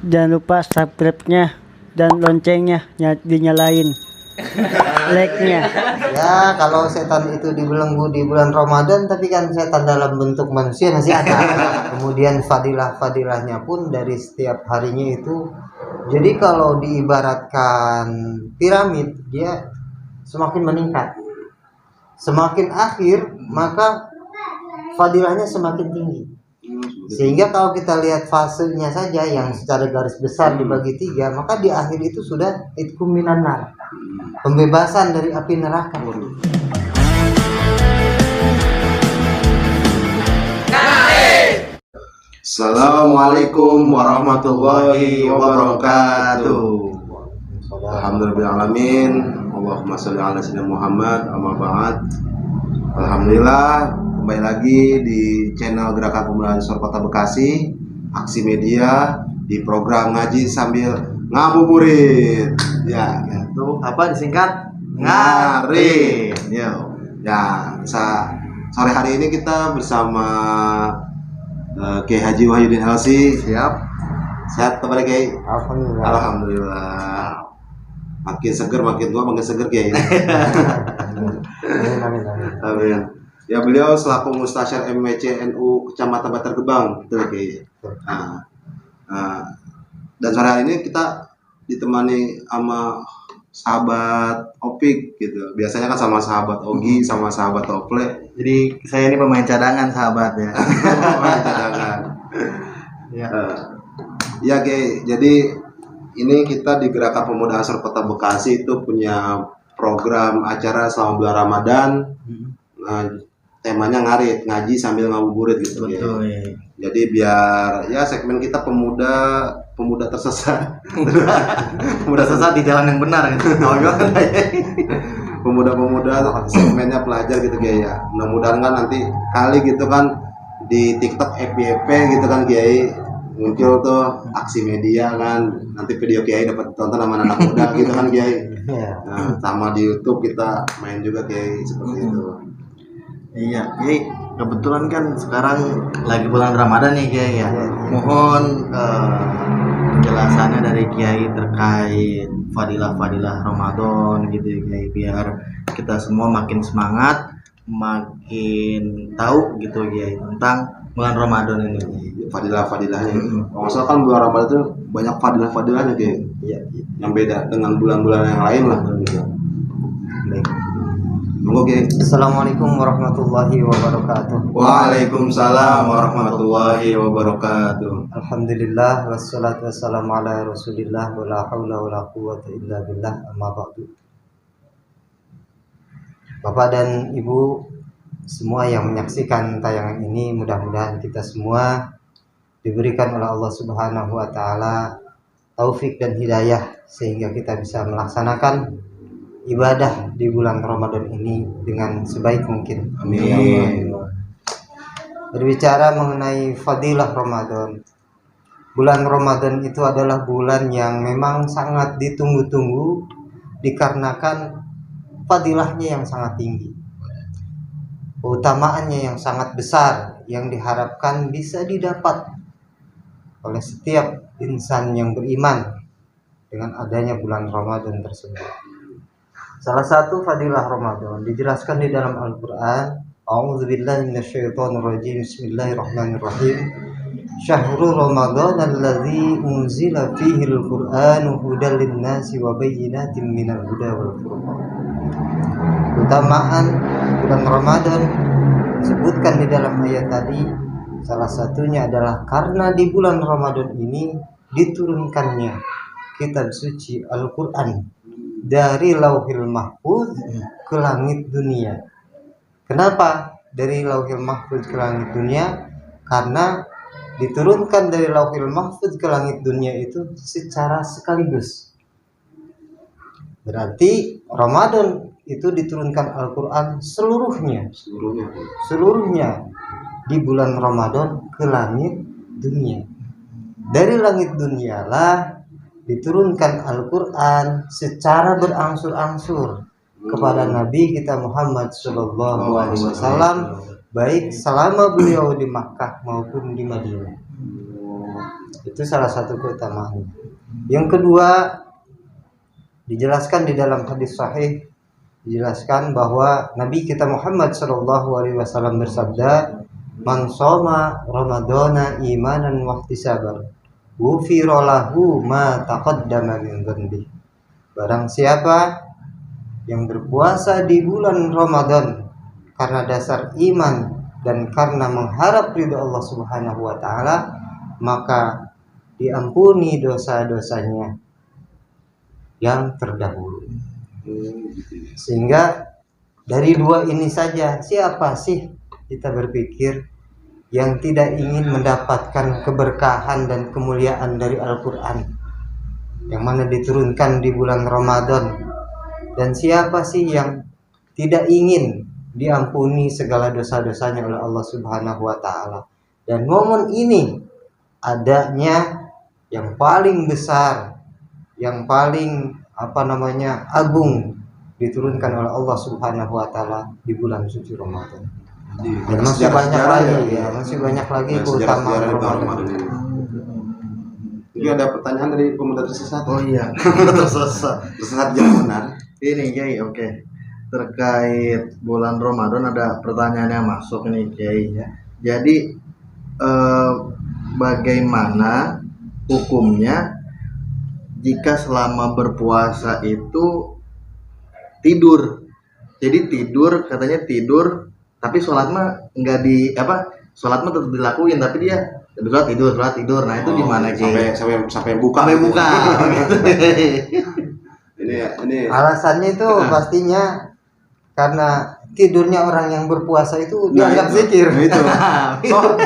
Jangan lupa subscribe-nya dan loncengnya dinyalain. Like-nya. Ya, kalau setan itu dibelenggu di bulan Ramadan, tapi kan setan dalam bentuk manusia masih ada. Kemudian fadilah-fadilahnya pun dari setiap harinya itu. Jadi kalau diibaratkan piramid, dia semakin meningkat. Semakin akhir, maka fadilahnya semakin tinggi. Sehingga kalau kita lihat fasenya saja yang secara garis besar dibagi 3, maka di akhir itu sudah itkum minan nar, pembebasan dari api neraka. Assalamualaikum warahmatullahi wabarakatuh. Alhamdulillahirrahmanirrahim. Allahumma sholli ala sayyidina Muhammad. Amma ba'd. Alhamdulillah, kembali lagi di channel Gerakan Pemuda Ansor Kota Bekasi, Aksi Media, di program Ngaji Sambil Ngabuburit. Ya, Itu apa disingkat? Ngarit. Ya, sore hari ini kita bersama Kiai Haji Wahyudin Helsi. Sehat kabar Kiai? Alhamdulillah. Alhamdulillah. Makin seger, makin tua, makin seger Kiai. Amin. Ya, beliau selaku Mustasyar MWC NU Kecamatan Bantar Gebang, betul Kiai. Dan sore hari ini kita ditemani sama sahabat Opik gitu. Biasanya kan sama sahabat Ogi, sama sahabat Ople. Jadi saya ini pemain cadangan sahabat ya. Cadangan. Ya Kiai, jadi ini kita di Gerakan Pemuda Ansor Kota Bekasi itu punya program acara selama bulan Ramadan. Temanya ngaji sambil ngabuburit gitu. Betul ya. Jadi biar ya segmen kita pemuda tersesat. Udah sesat di jalan yang benar gitu. Pemuda-pemuda segmennya pelajar gitu Kiai ya. Mudah-mudahan kan nanti kali gitu kan di TikTok FYP gitu kan Kiai muncul tuh Aksi Media kan, nanti video Kiai dapat ditonton sama anak muda gitu kan Kiai. Nah, sama di YouTube kita main juga Kiai seperti itu. Iya, Kiai, kebetulan kan sekarang lagi bulan Ramadan nih Kiai ya. Mohon penjelasannya dari Kiai terkait fadilah-fadilah Ramadan gitu ya Kiai, biar kita semua makin semangat, makin tahu gitu Kiai tentang bulan Ramadan ini. Fadilah-fadilahnya. Maksudnya kan bulan Ramadan itu banyak fadilah-fadilahnya Kiai. Iya. Yang beda dengan bulan-bulan yang lain lah gitu. Baik. Monggo Kiai. Assalamualaikum warahmatullahi wabarakatuh. Waalaikumsalam warahmatullahi wabarakatuh. Alhamdulillah wassalatu wassalamu ala Rasulillah wa la haula wa la quwwata illa billah, amma ba'du. Bapak dan Ibu semua yang menyaksikan tayangan ini, mudah-mudahan kita semua diberikan oleh Allah Subhanahu wa taala taufik dan hidayah sehingga kita bisa melaksanakan ibadah di bulan Ramadan ini dengan sebaik mungkin. Amin. Berbicara mengenai fadilah Ramadan, bulan Ramadan itu adalah bulan yang memang sangat ditunggu-tunggu dikarenakan fadilahnya yang sangat tinggi, keutamaannya yang sangat besar, yang diharapkan bisa didapat oleh setiap insan yang beriman dengan adanya bulan Ramadan tersebut. Salah satu fadilah Ramadan dijelaskan di dalam Al-Qur'an. A'udzubillahi minasyaitonirrajim. Bismillahirrahmanirrahim. Syahrul Ramadan alladzi unzila fihi al-Qur'anu hudan lin-nasi wa bayyinatin minal huda wal furqan. Keutamaan bulan Ramadan disebutkan di dalam ayat tadi, salah satunya adalah karena di bulan Ramadan ini diturunkannya kitab suci Al-Qur'an dari Lauhil Mahfuz ke langit dunia. Kenapa dari Lauhil Mahfuz ke langit dunia? Karena diturunkan dari Lauhil Mahfuz ke langit dunia itu secara sekaligus. Berarti Ramadan itu diturunkan Al-Qur'an seluruhnya di bulan Ramadan ke langit dunia. Dari langit dunialah diturunkan Al-Qur'an secara berangsur-angsur kepada Nabi kita Muhammad sallallahu alaihi wasallam, baik selama beliau di Makkah maupun di Madinah. Itu salah satu keutamaannya. Yang kedua, dijelaskan di dalam hadis sahih, dijelaskan bahwa Nabi kita Muhammad SAW bersabda, "Man shoma Ramadhana imanan wa ihtisaban, ghufira lahu ma taqaddama min dhanbi." Barang siapa yang berpuasa di bulan Ramadan karena dasar iman dan karena mengharap ridha Allah Subhanahu wa taala, maka diampuni dosa-dosanya yang terdahulu. Sehingga dari dua ini saja, siapa sih kita berpikir yang tidak ingin mendapatkan keberkahan dan kemuliaan dari Al-Quran yang mana diturunkan di bulan Ramadan, dan siapa sih yang tidak ingin diampuni segala dosa-dosanya oleh Allah Subhanahu wa taala. Dan momen ini adanya yang paling besar, yang paling agung, diturunkan oleh Allah Subhanahu wa taala di bulan suci Ramadan. Dan masih banyak lagi ya, masih banyak lagi keutamaan Ramadan. Ini ada pertanyaan dari pemuda tersesat. Oh iya, Tersesat yang benar. ini Kiai, oke. Terkait bulan Ramadan ada pertanyaan yang masuk nih Kiai. Jadi bagaimana hukumnya jika selama berpuasa itu tidur? Jadi tidur, katanya tidur, tapi sholat mah nggak sholat mah tetap dilakuin, tapi dia sholat tidur. Nah itu gimana Kiai? Sampai buka. Sampai buka. Ini Alasannya itu pastinya karena tidurnya orang yang berpuasa itu dianggap zikir. Itu.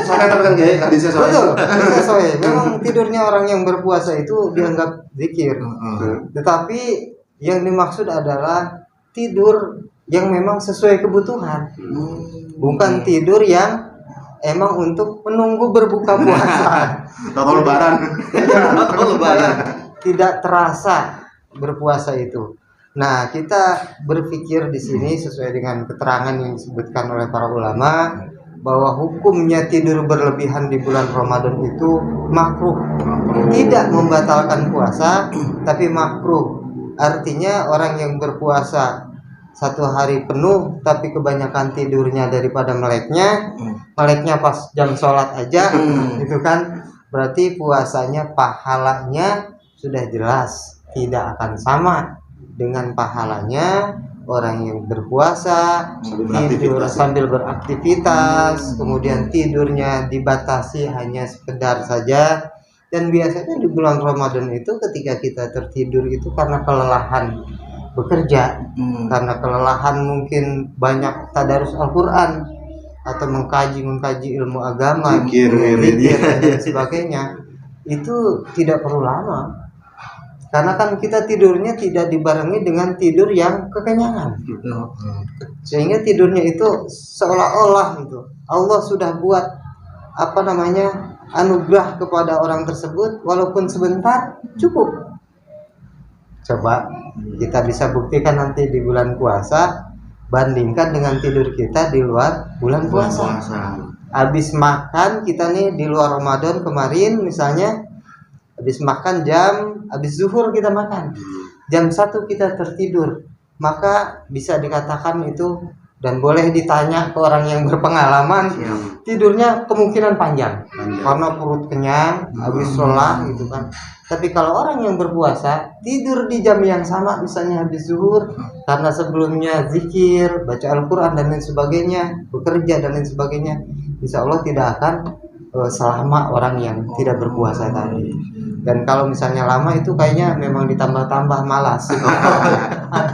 Soalnya kan kayak hadisnya Betul, sesuai. Memang tidurnya orang yang berpuasa itu dianggap zikir. Tetapi yang dimaksud adalah tidur yang memang sesuai kebutuhan. Bukan tidur yang emang untuk menunggu berbuka puasa. Tahu lebaran. Tidak terasa berpuasa itu. Nah, kita berpikir di sini sesuai dengan keterangan yang disebutkan oleh para ulama bahwa hukumnya tidur berlebihan di bulan Ramadan itu makruh. Tidak membatalkan puasa, tapi makruh. Artinya orang yang berpuasa 1 hari penuh tapi kebanyakan tidurnya daripada meleknya pas jam sholat aja, gitu kan? Berarti puasanya, pahalanya sudah jelas tidak akan sama dengan pahalanya orang yang berpuasa tidur sambil beraktivitas, kemudian tidurnya dibatasi hanya sekedar saja. Dan biasanya di bulan Ramadan itu ketika kita tertidur itu karena kelelahan bekerja, karena kelelahan mungkin banyak tadarus Al-Quran atau mengkaji ilmu agama, zikir dan sebagainya, itu tidak perlu lama. Karena kan kita tidurnya tidak dibarengi dengan tidur yang kekenyangan, sehingga tidurnya itu seolah-olah itu Allah sudah buat anugerah kepada orang tersebut, walaupun sebentar cukup. Coba kita bisa buktikan nanti di bulan puasa, bandingkan dengan tidur kita di luar bulan puasa. Habis makan kita nih di luar Ramadan kemarin misalnya, habis makan habis zuhur kita makan, jam 1 kita tertidur, maka bisa dikatakan itu, dan boleh ditanya ke orang yang berpengalaman, tidurnya kemungkinan panjang karena perut kenyang, habis lelah gitu kan. Tapi kalau orang yang berpuasa tidur di jam yang sama, misalnya habis zuhur, karena sebelumnya zikir, baca Al-Quran dan lain sebagainya, bekerja dan lain sebagainya, insya Allah tidak akan selama orang yang tidak berpuasa tadi. Dan kalau misalnya lama itu kayaknya memang ditambah-tambah malas.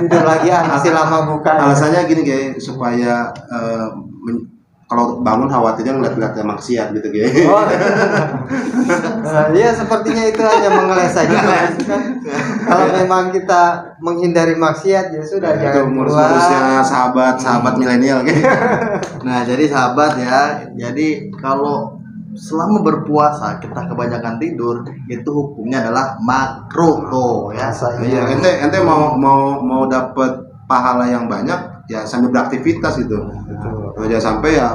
Tidur lagi masih lama buka. Alasannya gini guys, supaya kalau bangun khawatirnya ngeliat-ngeliat maksiat gitu guys. Iya, sepertinya itu hanya mengeles saja. Kalau memang kita menghindari maksiat ya sudah, jangan ngurus-ngurusnya sahabat milenial guys. Nah, jadi sahabat ya, jadi kalau selama berpuasa kita kebanyakan tidur, itu hukumnya adalah makruh tuh ya. Iya, ente mau dapat pahala yang banyak, ya sambil beraktivitas gitu. Nah, jangan sampai ya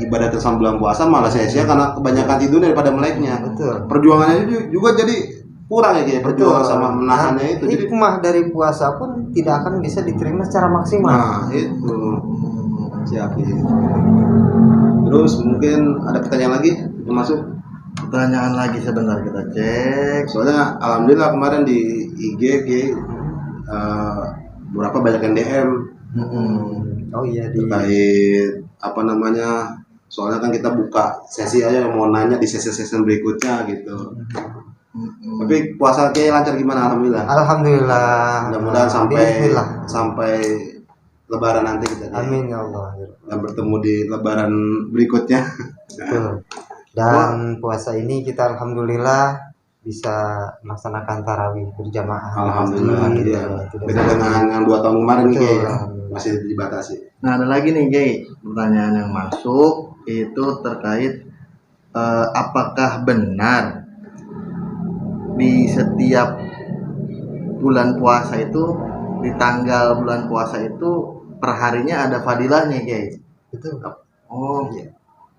ibadah selama bulan puasa malah sia-sia karena kebanyakan tidur daripada meleknya. Betul. Perjuangannya juga jadi kurang ya kayak perjuangan sama menahannya itu. Jadi hikmah dari puasa pun tidak akan bisa diterima secara maksimal. nah itu siap ya. Terus mungkin ada pertanyaan lagi yang masuk? Pertanyaan lagi sebentar kita cek. Soalnya alhamdulillah kemarin di IG beberapa banyak yang DM Oh iya terkait soalnya kan kita buka sesi aja yang mau nanya di sesi-sesi berikutnya gitu. Tapi puasa kayak lancar gimana? Alhamdulillah. Mudah-mudahan Bismillah. sampai Lebaran nanti kita Amin ya Allah. dan bertemu di Lebaran berikutnya. Betul. Dan puasa ini kita alhamdulillah bisa melaksanakan tarawih berjamaah. Alhamdulillah Gitu. ya. Tidak Beda dengan yang 2 tahun kemarin nih Betul. kayak masih dibatasi. Nah, ada lagi nih Gay, pertanyaan yang masuk itu terkait apakah benar di setiap bulan puasa itu, di tanggal bulan puasa itu perharinya ada fadilahnya Gay? Betul. Oh iya.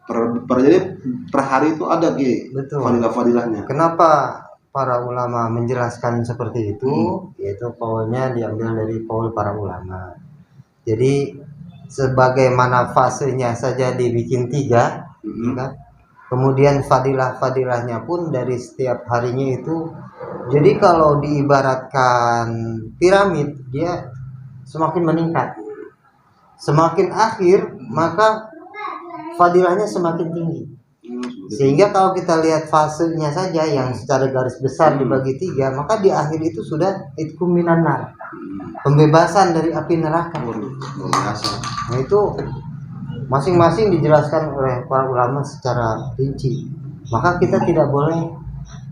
Jadi per hari itu ada Betul. fadilah-fadilahnya. Kenapa para ulama menjelaskan seperti itu? Yaitu kaulnya diambil dari kaul para ulama. Jadi sebagaimana fasenya saja dibikin 3, kan? Kemudian fadilah-fadilahnya pun dari setiap harinya itu. Jadi kalau diibaratkan piramid, dia semakin meningkat. Semakin akhir maka fadilahnya semakin tinggi. Sehingga kalau kita lihat fasenya saja yang secara garis besar dibagi 3, maka di akhir itu sudah itqum minan nar, pembebasan dari api neraka. Nah itu masing-masing dijelaskan oleh para ulama secara rinci. Maka kita tidak boleh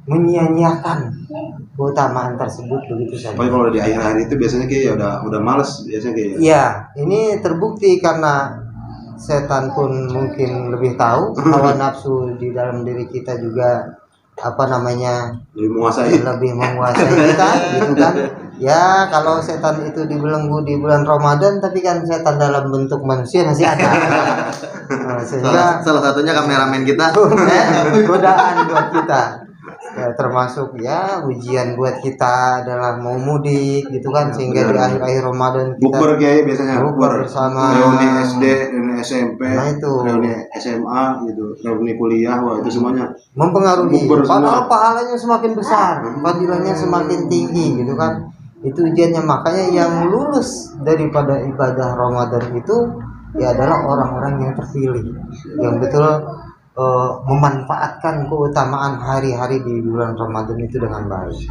menyia-nyiakan keutamaan tersebut begitu saja. Pokoknya kalau di akhir-akhir itu biasanya kayak udah males biasanya kayak. Iya, ini terbukti karena setan pun mungkin lebih tahu hawa nafsu di dalam diri kita juga lebih menguasai kita gitu kan. Ya kalau setan itu dibelenggu di bulan Ramadan, tapi kan setan dalam bentuk manusia masih ada. Nah, sehingga Salah satunya kameramen kita. godaan buat kita. Ya, termasuk ya ujian buat kita adalah mau mudik gitu kan, sehingga di akhir-akhir Ramadan kita bukber kayak biasanya bukber bersama reuni SD, reuni SMP, Nah, itu. reuni SMA gitu, reuni kuliah, wah itu semuanya mempengaruhi. Bukber Padahal semua. pahalanya semakin besar, fadilahnya semakin tinggi gitu kan. Itu ujiannya, makanya yang lulus daripada ibadah Ramadan itu ya adalah orang-orang yang terpilih, yang betul memanfaatkan keutamaan hari-hari di bulan Ramadan itu dengan baik.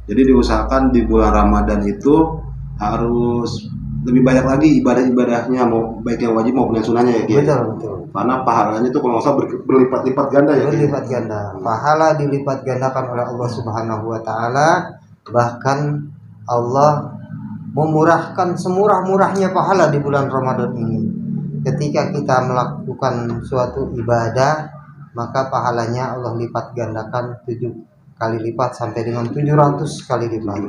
Jadi diusahakan di bulan Ramadan itu harus lebih banyak lagi ibadah-ibadahnya, mau baik yang wajib maupun yang sunahnya ya Ki? Betul. Karena pahalanya itu kalau nggak salah berlipat-lipat ganda ya Ki? Berlipat ganda. Pahala dilipat gandakan oleh Allah Subhanahu wa taala. Bahkan Allah memurahkan semurah-murahnya pahala di bulan Ramadan ini. Ketika kita melakukan suatu ibadah, maka pahalanya Allah lipat gandakan 7 kali lipat sampai dengan 700 kali lipat.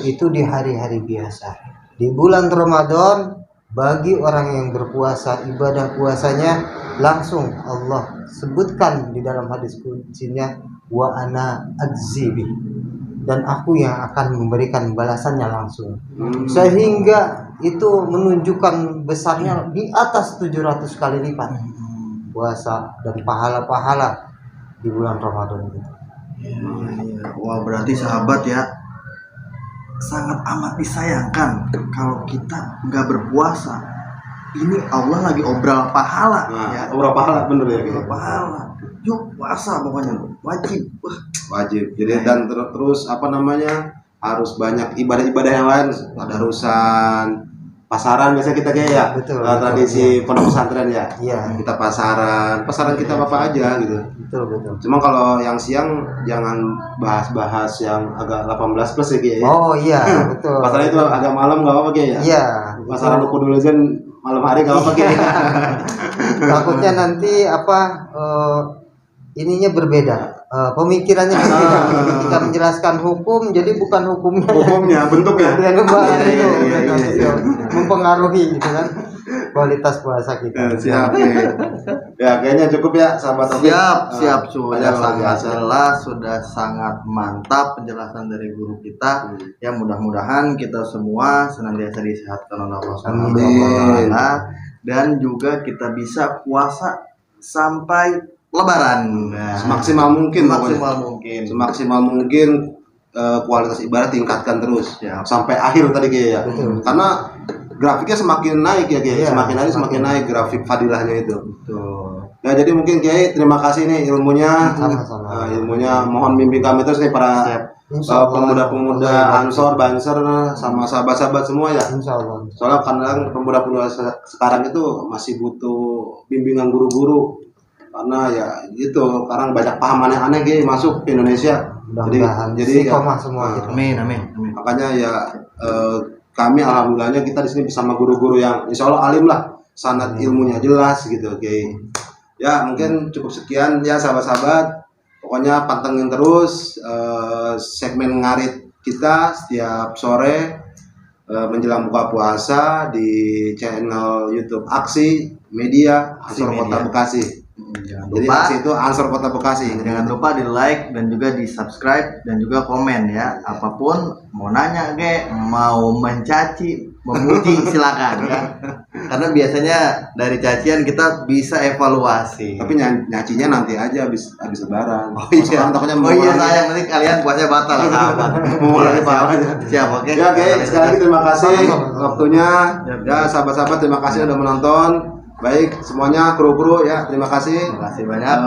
Itu di hari-hari biasa. Di bulan Ramadan, bagi orang yang berpuasa, ibadah puasanya langsung Allah sebutkan di dalam hadis kutsinya, wa ana adzibi, dan aku yang akan memberikan balasannya langsung. Sehingga itu menunjukkan besarnya di atas 700 kali lipat puasa dan pahala-pahala di bulan Ramadan itu. Wah, berarti sahabat ya, sangat amat disayangkan kalau kita nggak berpuasa. Ini Allah lagi obral pahala. Nah, obral pahala bener ya Ki? Obral pahala. Yuk puasa pokoknya wajib. Wah, Wajib. Jadi dan terus harus banyak ibadah-ibadah yang lain, tadarusan, pasaran biasa kita kayak ya. Betul, tradisi pondok pesantren ya. Iya. Kita pasaran kita apa aja gitu. Betul. Cuma kalau yang siang jangan bahas-bahas yang agak 18 plus ya Ki ya. Oh iya, betul. Pasaran itu agak malam nggak apa-apa Ki ya. Iya. Pasaran Ruko dulu aja malam hari nggak apa-apa Ki. Takutnya nanti ininya berbeda, pemikirannya berbeda. Ketika menjelaskan hukum, jadi bukan hukumnya bentuknya. yang kembali Iya, itu iya, iya, iya. mempengaruhi gitu kan kualitas puasa kita. Siap ya kayaknya cukup ya sahabat Opik. Siap sudah Banyak luar sangat biasa. jelas, sudah sangat mantap penjelasan dari guru kita. Ya mudah-mudahan kita semua senantiasa disehatkan oleh Allah Subhanahu wa taala dan juga kita bisa puasa sampai lebaran. Nah, Semaksimal mungkin semaksimal pokoknya. mungkin. Semaksimal mungkin kualitas ibadah tingkatkan terus Siap. sampai akhir tadi Kiai ya. Betul. Karena grafiknya semakin naik ya Kiai, Iya, semakin hari semakin semakin naik grafik fadilahnya itu. Betul. Ya jadi mungkin Kiai terima kasih nih ilmunya. Sama-sama. Ilmunya mohon bimbing kami terus nih para Insya Allah. pemuda-pemuda Ansor, Banser sama sahabat-sahabat semua ya. Insya Allah. Soalnya kadang pemuda-pemuda sekarang itu masih butuh bimbingan guru-guru karena ya gitu, sekarang banyak paham aneh-aneh Kiai masuk ke Indonesia. Mudah-mudahan Jadi istiqomah semua gitu. Amin, amin, amin. makanya ya kami alhamdulillahnya kita di sini bersama guru-guru yang insya Allah alim lah, sanad ilmunya jelas gitu, oke. Ya mungkin cukup sekian ya sahabat-sahabat. Pokoknya pantengin terus segmen ngarit kita setiap sore menjelang buka puasa di channel YouTube Aksi Media Ansor Kota Bekasi. Jangan Jadi lupa, Aksi itu Ansor Kota Bekasi. jangan lupa di like dan juga di subscribe dan juga komen ya. Apapun mau nanya ke, mau mencaci, memuji silakan ya. Karena biasanya dari cacian kita bisa evaluasi. Tapi nyacinya nanti aja habis lebaran. Oh iya, Sekarang takutnya oh iya sayang nanti kalian puasanya batal sahabat. mengurangi Siap, pahalanya. siap, oke. Ya oke, sekali lagi terima kasih Sama-sama. waktunya. Ya sahabat-sahabat terima kasih sudah menonton. Baik semuanya kru-kru ya terima kasih. Terima kasih banyak.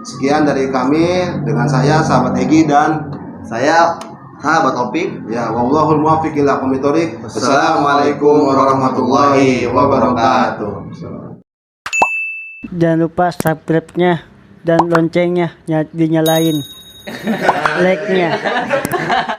Sekian dari kami dengan saya sahabat Egi dan Saya sahabat Opik. ya wallahul muwaffiq ila aqwamit thoriq. Assalamualaikum warahmatullahi wabarakatuh. Jangan lupa subscribe-nya dan loncengnya dinyalain. Like-nya.